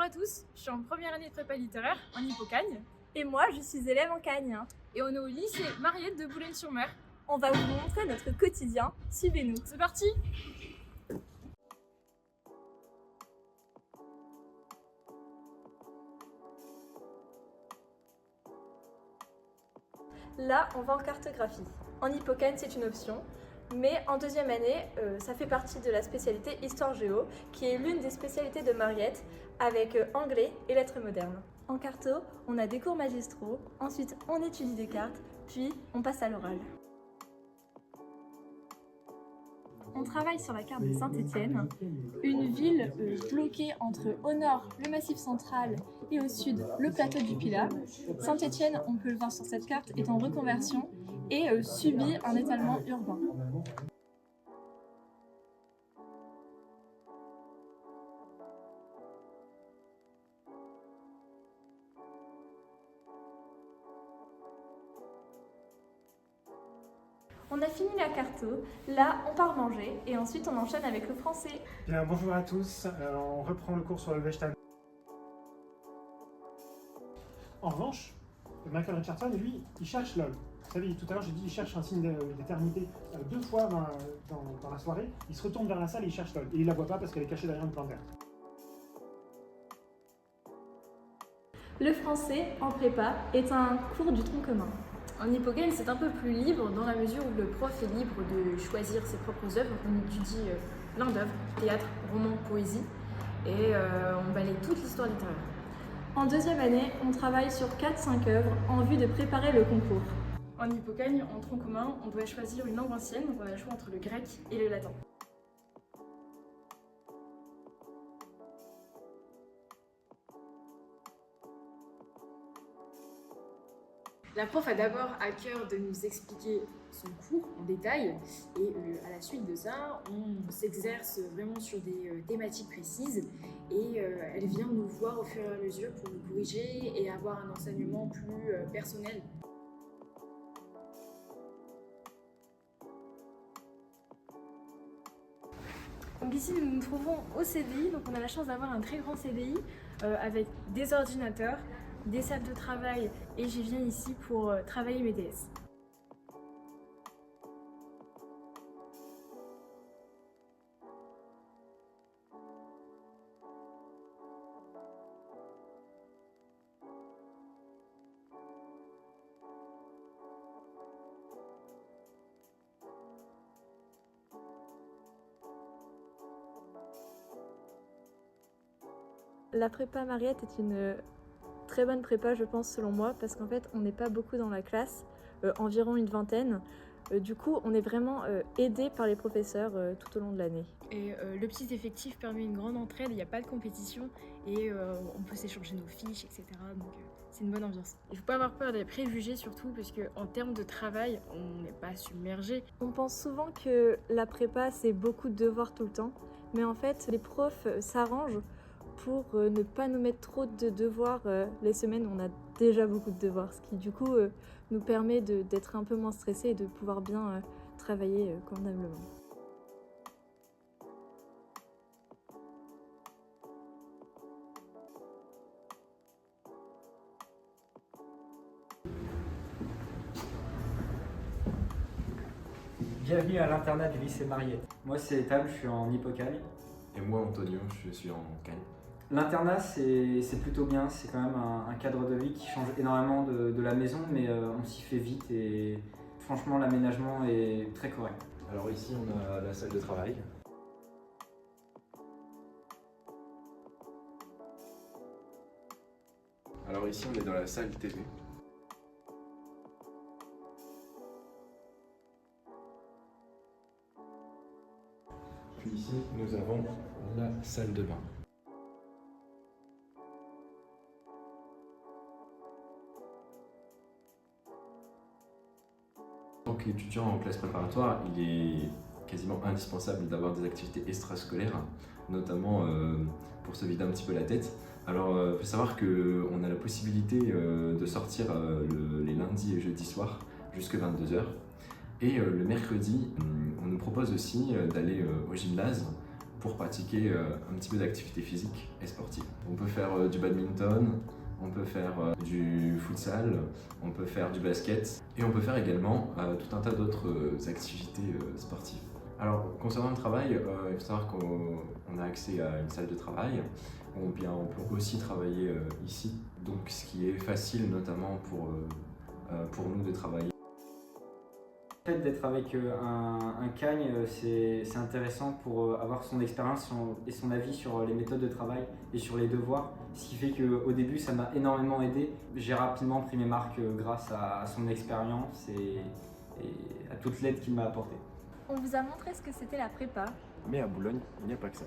à tous, je suis en première année de prépa littéraire en Hippocagne Et moi, je suis élève en Cagne. et on est au lycée Mariette de Boulogne-sur-Mer. On va vous montrer notre quotidien. Suivez-nous. C'est parti! Là, on va en cartographie. En Hippocagne, c'est une option. Mais en deuxième année, ça fait partie de la spécialité Histoire-Géo, qui est l'une des spécialités de Mariette, avec anglais et lettres modernes. En carto, on a des cours magistraux, ensuite on étudie des cartes, puis on passe à l'oral. On travaille sur la carte de Saint-Étienne, une ville bloquée entre au nord le Massif central et au sud le plateau du Pilat. Saint-Étienne, on peut le voir sur cette carte, est en reconversion et subit un étalement urbain. On a fini la carto, là on part manger et ensuite on enchaîne avec le français. Bien, bonjour à tous, on reprend le cours sur le Wechtan. En revanche, Michael Richardson, lui, il cherche l'homme. Vous savez, tout à l'heure j'ai dit il cherche un signe d'éternité. Deux fois dans la soirée, il se retourne vers la salle et il cherche l'homme. Et il la voit pas parce qu'elle est cachée derrière une plante verte. Le français, en prépa, est un cours du tronc commun. En Hippocagne, c'est un peu plus libre dans la mesure où le prof est libre de choisir ses propres œuvres. On étudie plein d'œuvres, théâtre, roman, poésie, et on balaye toute l'histoire littéraire. En deuxième année, on travaille sur 4-5 œuvres en vue de préparer le concours. En Hippocagne, en tronc commun, on doit choisir une langue ancienne, donc on a le choix entre le grec et le latin. La prof a d'abord à cœur de nous expliquer son cours en détail et à la suite de ça, on s'exerce vraiment sur des thématiques précises et elle vient nous voir au fur et à mesure pour nous corriger et avoir un enseignement plus personnel. Donc ici nous nous trouvons au CDI, donc on a la chance d'avoir un très grand CDI avec des ordinateurs, des salles de travail et je viens ici pour travailler mes DS. La prépa Mariette est une très bonne prépa, je pense, selon moi, parce qu'en fait, on n'est pas beaucoup dans la classe, environ une vingtaine. Du coup, on est vraiment aidé par les professeurs tout au long de l'année. Et le petit effectif permet une grande entraide, il n'y a pas de compétition et on peut s'échanger nos fiches, etc. Donc c'est une bonne ambiance. Il ne faut pas avoir peur des préjugés surtout, parce qu'en termes de travail, on n'est pas submergé. On pense souvent que la prépa, c'est beaucoup de devoirs tout le temps, mais en fait, les profs s'arrangent pour ne pas nous mettre trop de devoirs les semaines où on a déjà beaucoup de devoirs, ce qui du coup nous permet d'être un peu moins stressés et de pouvoir bien travailler convenablement. Bienvenue à l'internat du lycée Mariette. Moi c'est Tam, je suis en Hippocagne. Et moi, Antonio, je suis en Cagne. L'internat c'est plutôt bien, c'est quand même un cadre de vie qui change énormément de la maison, mais on s'y fait vite et franchement l'aménagement est très correct. Alors ici, on a la salle de travail. Alors ici, on est dans la salle TV. Puis ici, nous avons la salle de bain. En tant qu'étudiant en classe préparatoire, il est quasiment indispensable d'avoir des activités extrascolaires, notamment pour se vider un petit peu la tête. Alors, il faut savoir qu'on a la possibilité de sortir les lundis et jeudis soirs jusqu'à 22 h. Et le mercredi, on nous propose aussi d'aller au gymnase pour pratiquer un petit peu d'activité physique et sportive. On peut faire du badminton, on peut faire du futsal, on peut faire du basket et on peut faire également tout un tas d'autres activités sportives. Alors concernant le travail, il faut savoir qu'on a accès à une salle de travail. On peut aussi travailler ici, donc ce qui est facile notamment pour nous de travailler. Le fait d'être avec un cagne, c'est intéressant pour avoir son expérience et son avis sur les méthodes de travail et sur les devoirs. Ce qui fait qu'au début, ça m'a énormément aidé. J'ai rapidement pris mes marques grâce à son expérience et à toute l'aide qu'il m'a apportée. On vous a montré ce que c'était la prépa. Mais à Boulogne, il n'y a pas que ça.